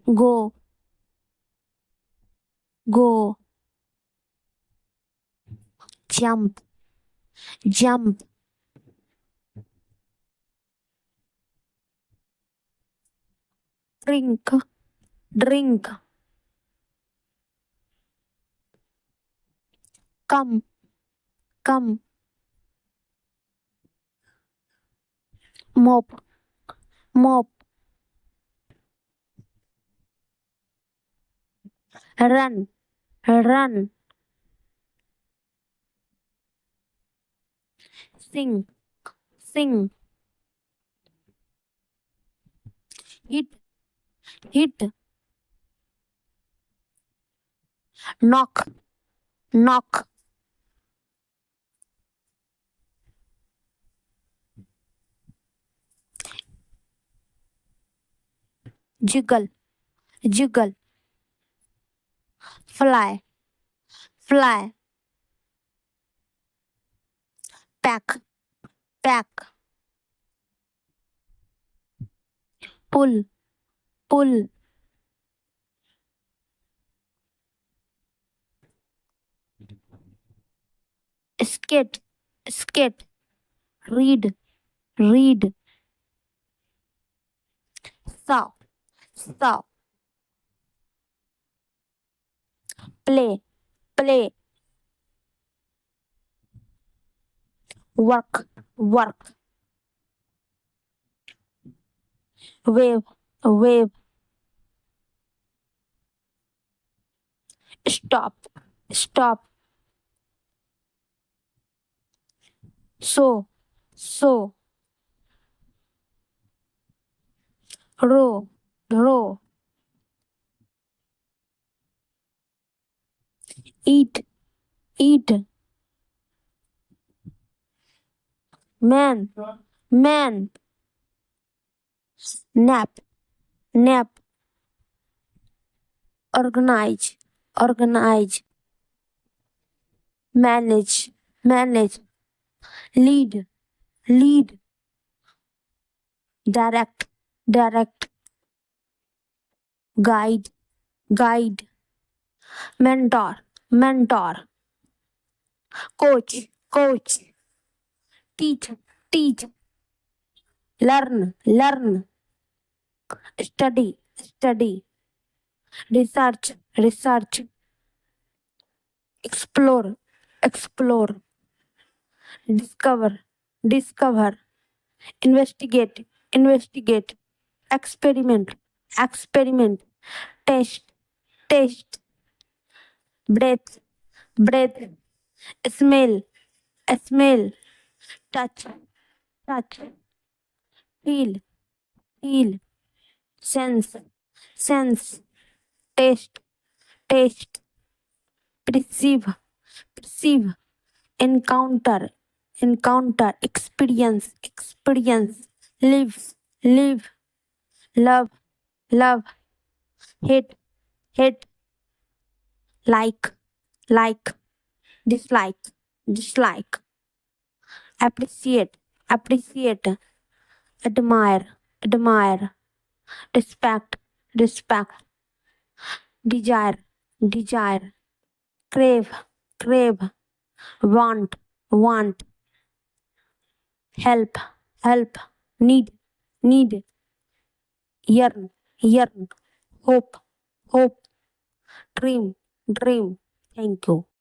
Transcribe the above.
go, go, jump, jump, drink, drink, come, come, mop, mop, run, run, sing, sing, hit, hit, knock, knock, jiggle, jiggle, fly, fly, pack, pack, pull, pull, skate, skate, read, read, saw, saw, play, play, work, work, wave, wave, stop, stop, so, row, row, eat, eat, man, man, nap, nap, organize, organize, manage, manage, lead, lead, direct, direct, guide, guide, mentor, mentor, coach, coach, teach, teach, learn, learn, study, study, research, research, explore, explore, discover, discover, investigate, investigate, experiment, experiment, test, test, breath, breath, smell, smell, touch, touch, feel, feel, sense, sense, taste, taste, perceive, perceive, encounter, encounter, experience, experience, live, live, love, love, hate, hate, like, like, dislike, dislike, appreciate, appreciate, admire, admire, respect, respect, desire, desire, crave, crave, want, want, help, help, need, need, yearn, yearn, hope, hope, dream, dream. Thank you.